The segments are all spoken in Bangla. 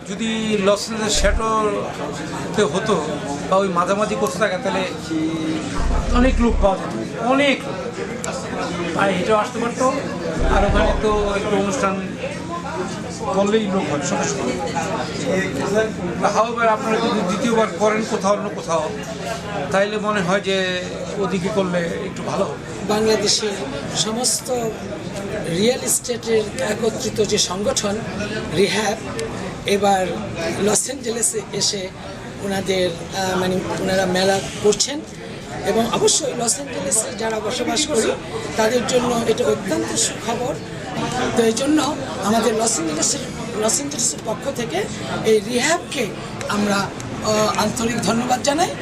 যদি লস এঞ্জেলেস শ্যাটোতে হতো বা ওই মাঝামাঝি করতে থাকে তাহলে অনেক লোক পাওয়া যেত, অনেক লোক আর হেঁটেও আসতে পারতো। আর ওখানে তো একটু অনুষ্ঠান করলেই লোক হয় সঙ্গে সঙ্গে। হাওয়াবার আপনারা যদি দ্বিতীয়বার করেন কোথাও অন্য কোথাও, তাইলে মনে হয় যে ওদিকে করলে একটু ভালো হবে। বাংলাদেশের সমস্ত রিয়েল এস্টেটের একত্রিত যে সংগঠন রিহ্যাব এবার লস অ্যাঞ্জেলেসে এসে ওনাদের ওনারা মেলা করছেন এবং অবশ্যই লস অ্যাঞ্জেলেসে যারা বসবাস করি তাদের জন্য এটা অত্যন্ত সুখবর। তো এই জন্য আমাদের লস অ্যাঞ্জেলেসের পক্ষ থেকে এই রিহ্যাবকে আমরা আন্তরিক ধন্যবাদ জানাই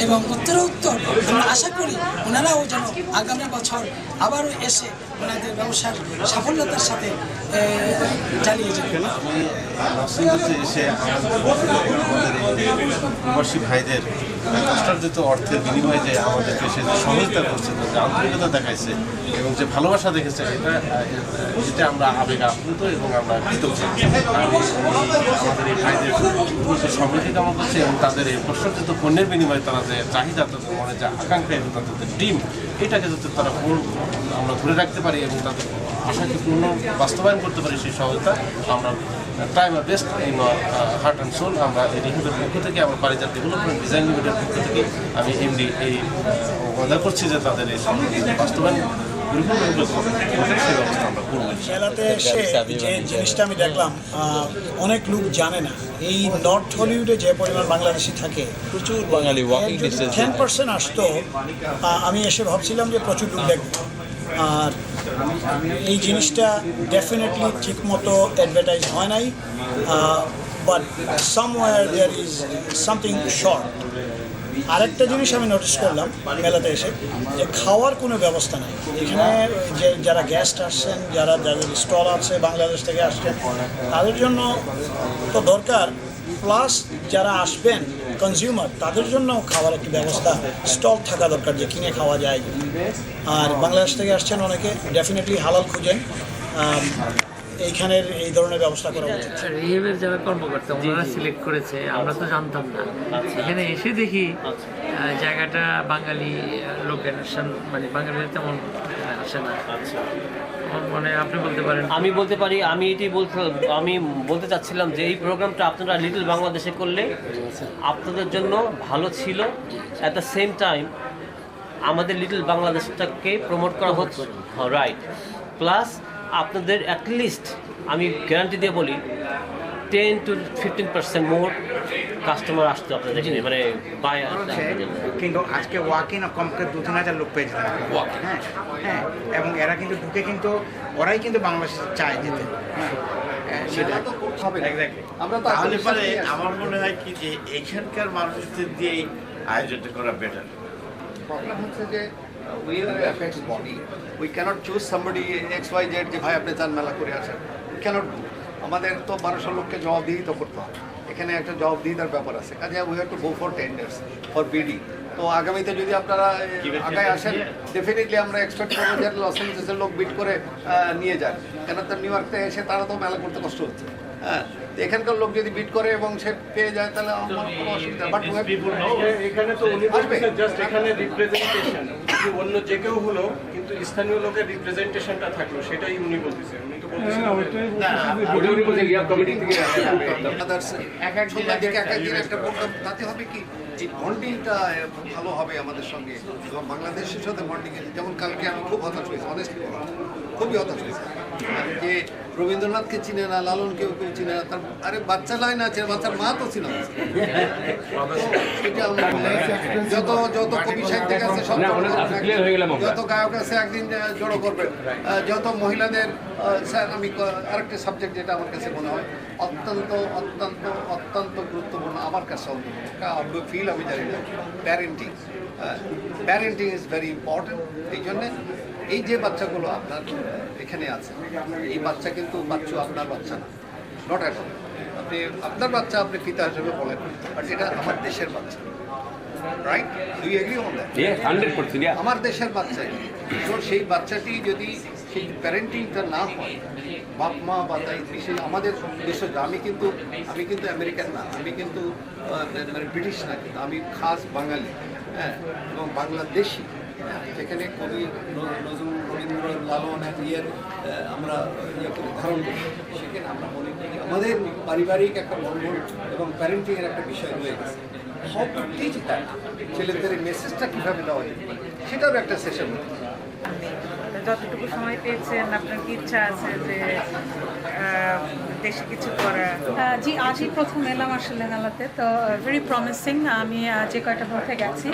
এবং উত্তরোত্তর আমরা আশা করি ওনারাও যেন আগামী বছর আবারও এসে ওনাদের ব্যবসার সাফল্যতার সাথে চালিয়ে যাবেন। আমি লস এঞ্জেলেসে এসে আমাদের প্রবাসী ভাইদের কষ্টার্জিত অর্থের বিনিময়ে যে আমাদেরকে সে যে সহযোগিতা করছে, যে আন্তরিকতা দেখাইছে এবং যে ভালোবাসা দেখেছে, এটা আমরা আবেগ আপ্লুত এবং আমরা কৃতজ্ঞ। আমাদের এই ভাইদের সমৃদ্ধি কামনা করছে এবং তাদের এই কষ্টার্জিত পণ্যের বিনিময়ে তারা যে চাহিদা, তাদের মনে যে আকাঙ্ক্ষা এবং তাদের ড্রিম, এটাকে যাতে তারা আমরা ধরে রাখতে পারি এবং তাদের আশাকে পূর্ণ বাস্তবায়ন করতে পারি, সেই সহায়তা আমরা try my best in heart and soul. আমরা এই রিহ্যাবের পক্ষ থেকে, আমার পারিজাত ডেভেলপমেন্ট ডিজাইন লিমিটেডের পক্ষ থেকে আমি এমডি এই ওয়াদা করছি যে তাদের এই বাস্তবায়ন সেই ব্যবস্থা আমরা করবো। মেলাতে এসে যে জিনিসটা আমি দেখলাম, অনেক লোক জানে না এই নর্থ হলিউডে যে পরিমাণ বাংলাদেশি থাকে, প্রচুর বাঙালি ওয়াকিং ডিস্টেন্স 10% আসতো, আমি এসে ভাবছিলাম যে প্রচুর লোক দেখব। আর এই জিনিসটা ডেফিনেটলি ঠিক মতো অ্যাডভার্টাইজ হয় নাই, but somewhere there is something short. আরেকটা জিনিস আমি নোটিস করলাম মেলাতে এসে, যে খাওয়ার কোনো ব্যবস্থা নাই এখানে। যে যারা গেস্ট আসছেন, যাদের স্টল আছে বাংলাদেশ থেকে আসছেন, তাদের জন্য তো দরকার, প্লাস যারা আসবেন কনজিউমার তাদের জন্য খাওয়ার একটি ব্যবস্থা, স্টল থাকা দরকার যে কিনে খাওয়া যায়। আর বাংলাদেশ থেকে আসছেন অনেকে, ডেফিনেটলি হালাল খুঁজেন, এইখানের এই ধরনের ব্যবস্থা করা উচিত। রিহ্যাবের যারা কর্মকর্তা ওনারা সিলেক্ট করেছে, আমরা তো জানতাম না। এখানে এসে দেখি জায়গাটা বাঙালি লোকের বাঙালিরা তেমন আসে না। মানে আপনি বলতে পারেন। আমি বলতে পারি, আমি বলতে চাচ্ছিলাম যে এই প্রোগ্রামটা আপনারা লিটল বাংলাদেশে করলে আপনাদের জন্য ভালো ছিল। অ্যাট দ্য সেম টাইম আমাদের লিটল বাংলাদেশটাকে প্রমোট করা হচ্ছে, রাইট। প্লাস আপনাদের অ্যাটলিস্ট আমি গ্যারান্টি দিয়ে বলি 10 to 15% মোর কাস্টমার আসতো আপনাদের এখানে, মানে কিন্তু আজকে ওয়াকিং কমকে 2-3 হাজার লোক পেয়েছে হ্যাঁ হ্যাঁ, এবং এরা কিন্তু ঢুকে কিন্তু ওরাই কিন্তু বাংলাদেশে চায় যেতে। সেটা আমরা তাহলে পরে আমার মনে হয় কি যে এখানকার মানুষদের দিয়েই আয়োজনটা করা বেটার। প্রবলেম হচ্ছে যে we are a affects body. We cannot choose somebody XYZ যে ভাই আপনি চান মেলা করে আসেন, we cannot do. আমাদের তো 1200 লোককে জবাবদিহি তো করতে হবে, এখানে একটা জবাবদিহিতার ব্যাপার আছে। কাজে we have to go for tenders for bidding. তো আগামীতে যদি আপনারা আগায় আসেন, ডেফিনেটলি আমরা এক্সপেক্ট করবো যে লস অ্যাঞ্জেলেসের লোক বিট করে নিয়ে যায়, কেন তো নিউ ইয়র্কে এসে তারা তো মেলা করতে কষ্ট হচ্ছে। হ্যাঁ, এখানকার লোক যদি বিট করে এবং সে পেয়ে যায় তাহলে আমার কোনো অসুবিধা। বাট এখানে তো উনি জাস্ট এখানে রিপ্রেজেন্টেশন, অন্য যে কেউ হলো কিন্তু স্থানীয় লোকের রিপ্রেজেন্টেশনটা থাকলো, সেটাই উনি বলতেছেন। উনি তো বলতেছেন একটা প্রোগ্রাম, তাতে হবে কি এই বন্ডিংটা ভালো হবে আমাদের সঙ্গে এবং বাংলাদেশের সাথে বন্ডিং। যেমন কালকে আমি খুব হতাশ হয়েছি, অনেস্টলি খুবই হতাশ হয়েছি যে রবীন্দ্রনাথকে চিনে না, লালন কেউ চিনে না, তার আরে বাচ্চা লাই না, বাচ্চার মা তো ছিল। যত কবি সাহিত্যিক আছে সব, যত গায়ক আছে একদিন জড়ো করবেন, যত মহিলাদের। স্যার আমি আরেকটা সাবজেক্ট যেটা আমার কাছে মনে হয় অত্যন্ত অত্যন্ত অত্যন্ত গুরুত্বপূর্ণ আমার কাছে, ফিল আমি জানি না, parenting. Parenting is very important. এই জন্যে এই যে বাচ্চাগুলো আপনার এখানে আছে, এই বাচ্চা কিন্তু আপনার বাচ্চা না, নট অ্যাট অল। আপনি আপনার বাচ্চা আপনি পিতা হিসেবে বলেন, বাট এটা আমার দেশের বাচ্চা, right? Do you agree on that? 100%। আমার দেশের বাচ্চা। তো সেই বাচ্চাটি যদি সেই প্যারেন্টিংটা না হয়, বাপ মা বা তাই সেই আমাদের দেশে, আমি কিন্তু আমেরিকান না, আমি কিন্তু মানে ব্রিটিশ না, কিন্তু আমি খাস বাঙালি, হ্যাঁ, এবং বাংলাদেশি, যেখানে কবি নজরুল, রবীন্দ্র, লালন আমরা ধারণ করি, সেখানে আমরা মনে করি আমাদের পারিবারিক একটা বন্ধন এবং প্যারেন্টিংয়ের একটা বিষয় রয়ে গেছে। হাউ টু টিচ দ্যাট, ছেলেদের এই মেসেজটা কীভাবে দেওয়া যেতে পারে, সেটারও একটা সেশন হতে পারে। যতটুকু সময় পেয়েছেন, আপনার কি ইচ্ছা আছে যে দেশে কিছু করা? জি, আজই প্রথম এলাম আসলে মেলাতে, তো ভেরি প্রমিসিং। আমি যে কয়টা বুথে গেছি,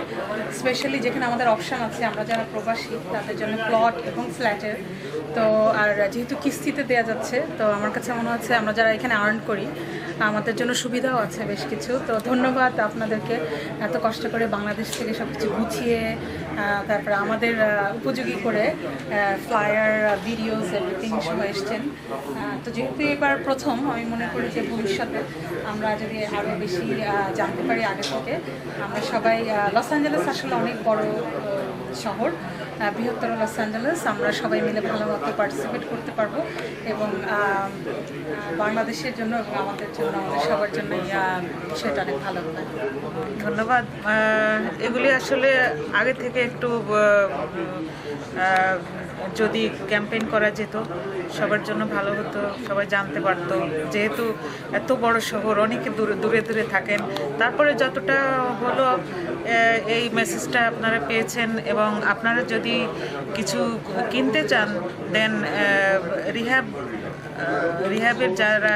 স্পেশালি যেখানে আমাদের অপশান আছে আমরা যারা প্রবাসী তাদের জন্য প্লট এবং ফ্ল্যাটের, তো আর যেহেতু কিস্তিতে দেওয়া যাচ্ছে, তো আমার কাছে মনে হচ্ছে আমরা যারা এখানে আর্ন করি আমাদের জন্য সুবিধাও আছে বেশ কিছু। তো ধন্যবাদ আপনাদেরকে, এত কষ্ট করে বাংলাদেশ থেকে সব কিছু গুছিয়ে তারপরে আমাদের উপযোগী করে ফ্লায়ার, ভিডিওস, এভরিথিং সব এসছেন। তো যেহেতু এবার প্রথম, আমি মনে করি যে ভবিষ্যতে আমরা যদি আরও বেশি জানতে পারি আগে থেকে, আমরা সবাই, লস অ্যাঞ্জেলেস আসলে অনেক বড় শহর, বৃহত্তর লস অ্যাঞ্জেলেস, আমরা সবাই মিলে ভালো মতো পার্টিসিপেট করতে পারবো এবং বাংলাদেশের জন্য এবং আমাদের জন্য, আমাদের সবার জন্যই বিষয়টা অনেক ভালো হবে। ধন্যবাদ। এগুলি আসলে আগে থেকে একটু যদি ক্যাম্পেইন করা যেত সবার জন্য ভালো হতো, সবাই জানতে পারতো। যেহেতু এত বড় শহর, অনেকে দূরে দূরে দূরে থাকেন, তারপরে যতটা হলো এই মেসেজটা আপনারা পেয়েছেন, এবং আপনারা যদি কিছু কিনতে চান দেন রিহ্যাবের যারা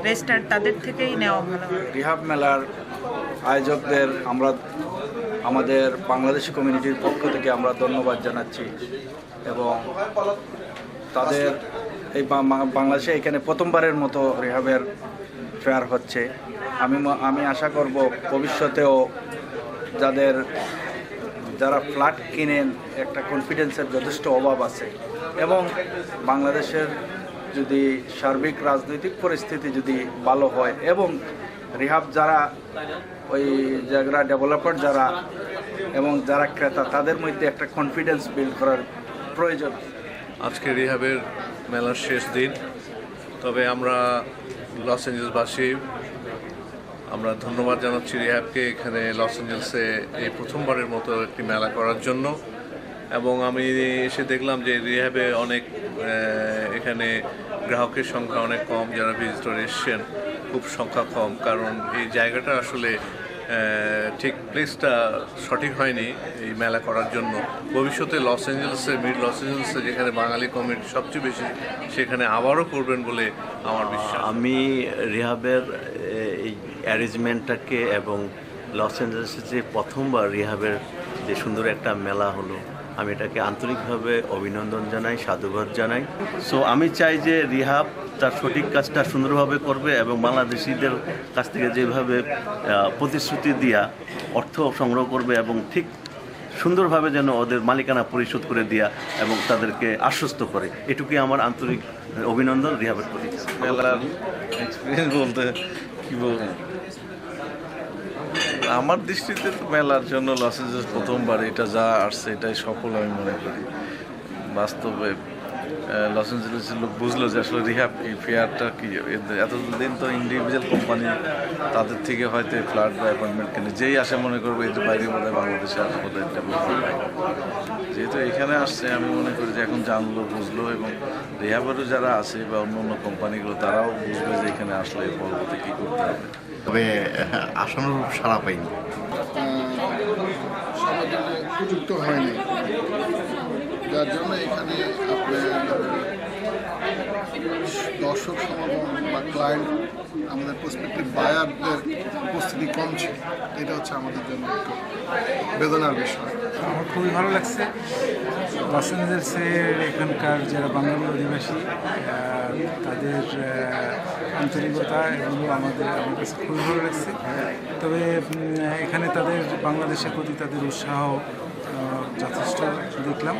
রেজিস্টার্ড তাদের থেকেই নেওয়া ভালো। রিহাব মেলার আয়োজকদের আমরা আমাদের বাংলাদেশি কমিউনিটির পক্ষ থেকে আমরা ধন্যবাদ জানাচ্ছি, এবং তাদের এই বাংলাদেশে এখানে প্রথমবারের মতো রিহাবের ফেয়ার হচ্ছে। আমি আশা করব ভবিষ্যতেও যারা ফ্ল্যাট কিনেন, একটা কনফিডেন্সের যথেষ্ট অভাব আছে, এবং বাংলাদেশের যদি সার্বিক রাজনৈতিক পরিস্থিতি যদি ভালো হয়, এবং রিহাব যারা ওই জায়গা ডেভেলপার যারা এবং যারা ক্রেতা, তাদের মধ্যে একটা কনফিডেন্স বিল্ড করার প্রয়োজন। আজকে রিহাবের মেলার শেষ দিন, তবে আমরা লস অ্যাঞ্জেলসবাসী আমরা ধন্যবাদ জানাচ্ছি রিহাবকে এখানে লস অ্যাঞ্জেলসে এই প্রথমবারের মতো একটি মেলা করার জন্য। এবং আমি এসে দেখলাম যে রিহ্যাবে অনেক এখানে গ্রাহকের সংখ্যা অনেক কম, যারা ভিজিটর এসছেন খুব সংখ্যা কম, কারণ এই জায়গাটা আসলে ঠিক প্লেসটা সঠিক হয়নি এই মেলা করার জন্য। ভবিষ্যতে লস অ্যাঞ্জেলসে, মিড লস অ্যাঞ্জেলসে যেখানে বাঙালি কমিউনিটি সবচেয়ে বেশি, সেখানে আবারও করবেন বলে আমার বিশ্বাস। আমি রিহাবের এই অ্যারেঞ্জমেন্টটাকে এবং লস অ্যাঞ্জেলেসে যে প্রথমবার রিহাবের যে সুন্দর একটা মেলা হলো, আমি এটাকে আন্তরিকভাবে অভিনন্দন জানাই, সাধুবাদ জানাই। সো আমি চাই যে রিহাব তার সঠিক কাজটা সুন্দরভাবে করবে এবং বাংলাদেশিদের কাছ থেকে যেভাবে প্রতিশ্রুতি দিয়া অর্থ সংগ্রহ করবে এবং ঠিক সুন্দরভাবে যেন ওদের মালিকানা পরিশোধ করে দেয়া এবং তাদেরকে আশ্বস্ত করে, এটুকুই আমার আন্তরিক অভিনন্দন রিহাবের প্রতি। মেলার এক্সপিরিয়েন্স বলতে কী বলবো, আমার দৃষ্টিতে তো মেলার জন্য লস অ্যাঞ্জেলস প্রথমবার এটা যা আসছে এটাই সফল আমি মনে করি। বাস্তবে লস অ্যাঞ্জেলেসের লোক বুঝলো যে আসলে রিহাব এই ফেয়ারটা কি, এতদিন তো ইন্ডিভিজুয়াল কোম্পানি তাদের থেকে হয়তো ফ্ল্যাট বা অ্যাপার্টমেন্ট কিনে যেই আসে মনে করবো এদের বাইরে বোধ হয় বাংলাদেশে আসে বোধ হয় যেহেতু এখানে আসছে, আমি মনে করি যে এখন জানলো, বুঝলো, এবং রিহাবেরও যারা আছে বা অন্য অন্য কোম্পানিগুলো তারাও বুঝবে যে এখানে আসলে পরবর্তী কী করতে হবে। তবে আশানুরূপ সাড়া পাইনি, উপযুক্ত হয়নি, যার জন্য এখানে আপনার দর্শক সমাগম বা ক্লায়েন্ট, আমাদের প্রসপেক্টিভ বায়ারদের উপস্থিতি কম ছিল। এটা হচ্ছে আমাদের জন্য একটু বেদনার বিষয়। আমার খুবই ভালো লাগছে লস অ্যাঞ্জেলসের এখানকার যারা বাঙালি অধিবাসী তাদের আন্তরিকতা, এগুলো আমার কাছে খুবই ভালো লাগছে। তবে এখানে তাদের বাংলাদেশের প্রতি তাদের উৎসাহ যথেষ্ট দেখলাম,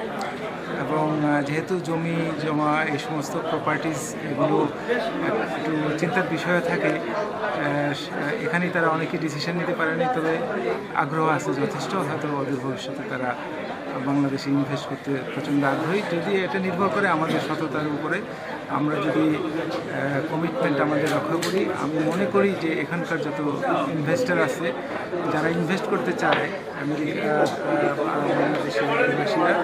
এবং যেহেতু জমি জমা এই সমস্ত প্রপার্টিজ এগুলো একটু চিন্তার বিষয় থাকে, এখানেই তারা অনেকে ডিসিশন নিতে পারেনি, তবে আগ্রহ আছে যথেষ্ট, হয়তো ওদের ভবিষ্যতে তারা বাংলাদেশে ইনভেস্ট করতে প্রচণ্ড আগ্রহী। যদি এটা নির্ভর করে আমাদের সততার উপরে, আমরা যদি কমিটমেন্ট আমাদের রক্ষা করি, আমি মনে করি যে এখানকার যত ইনভেস্টর আছে যারা ইনভেস্ট করতে চায় আমেরিকা বাংলাদেশের অধিবাসীরা,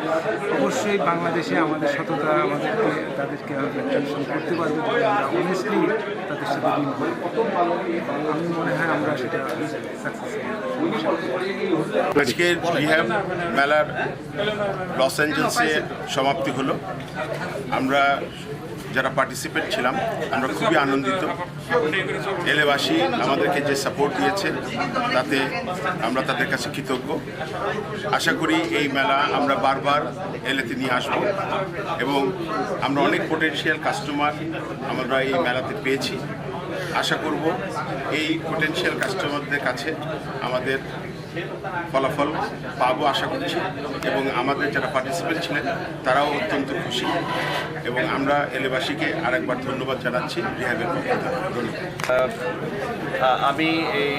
অবশ্যই বাংলাদেশে আমাদের সততা আমাদেরকে তাদেরকে অ্যাট্রাকশন করতে পারবে যদি আমরা অনেস্টলি তাদের সাথে ডিল করি। আমি মনে হয় আমরা সেটা সাকসেস। আজকের রিহ্যাব মেলার লস অ্যাঞ্জেলসে সমাপ্তি হলো। আমরা যারা পার্টিসিপেট ছিলাম আমরা খুবই আনন্দিত। এলএবাসী আমাদেরকে যে সাপোর্ট দিয়েছে তাতে আমরা তাদের কাছে কৃতজ্ঞ। আশা করি এই মেলা আমরা বারবার এলেতে নিয়ে আসবো এবং আমরা অনেক পোটেনশিয়াল কাস্টমার আমরা এই মেলাতে পেয়েছি। আশা করব এই পোটেনশিয়াল কাস্টমারদের কাছে আমাদের ফলাফল পাবো আশা করছি, এবং আমাদের যারা পার্টিসিপেন্ট ছিলেন তারাও অত্যন্ত খুশি, এবং আমরা এলাকাবাসীকে আরেকবার ধন্যবাদ জানাচ্ছি রিহ্যাবের পক্ষ থেকে। ধন্যবাদ। আমি এই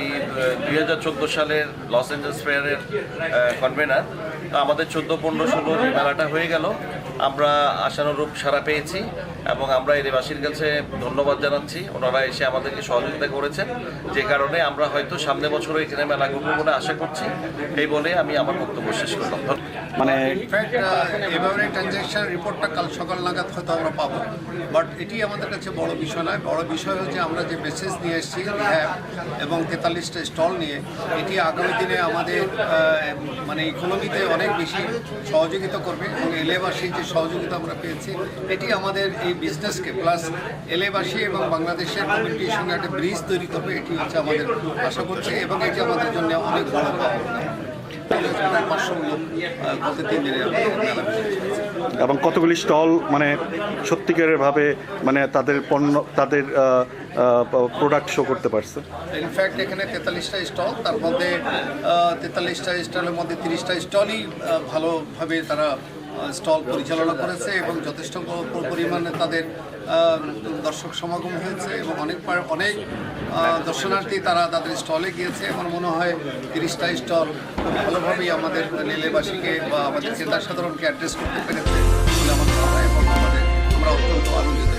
2014 সালের লস অ্যাঞ্জেলস ফেয়ারের কনভেনার। আমাদের 14-15-16 যে মেলাটা হয়ে গেল, আমরা আশানুরূপ সাড়া পেয়েছি এবং আমরা এলাকাবাসীর কাছে ধন্যবাদ জানাচ্ছি। ওনারা এসে আমাদেরকে সহযোগিতা করেছেন, যে কারণে আমরা হয়তো সামনে বছরও এখানে মেলা করবো বলে আশা করছি। এই বলে আমি আমার বক্তব্য শেষ করলাম। মানে ইনফ্যাক্ট এভাবে ট্রানজ্যাকশন রিপোর্টটা কাল সকাল নাগাদ হয়তো আমরা পাবো, বাট এটি আমাদের কাছে বড় বিষয় নয়। বড় বিষয় হচ্ছে আমরা যে মেসেজ নিয়ে এসেছি রিহ্যাব এবং 43টা স্টল নিয়ে, এটি আগামী দিনে আমাদের মানে ইকোনমিতে অনেক বেশি সহযোগিতা করবে, এবং এলাকাবাসীর যে সহযোগিতা আমরা পেয়েছি এটি আমাদের এই বিজনেসকে প্লাস এলাকাবাসী এবং বাংলাদেশের কমিউনিটির সঙ্গে একটা ব্রিজ তৈরি করবে, এটি হচ্ছে আমাদের আশা করছি, এবং এটি আমাদের জন্য অনেক বড় পাওয়া। এবং কতগুলি স্টল মানে সত্যিকারের ভাবে মানে তাদের পণ্য তাদের প্রোডাক্ট শো করতে পারছে। ইনফ্যাক্ট এখানে 43টা স্টল, তার মধ্যে 43টা স্টলের মধ্যে 30টা স্টলই ভালোভাবে তারা স্টল পরিচালনা করেছে এবং যথেষ্ট পরিমাণে তাদের দর্শক সমাগম হয়েছে, এবং অনেক দর্শনার্থী তারা তাদের স্টলে গিয়েছে। আমার মনে হয় 30টা স্টল খুব ভালোভাবেই আমাদের এলাকাবাসীকে বা আমাদের ক্রেতা সাধারণকে অ্যাড্রেস করতে পেরেছে বলে আমার মনে হয়, এবং আমরা অত্যন্ত আনন্দিত।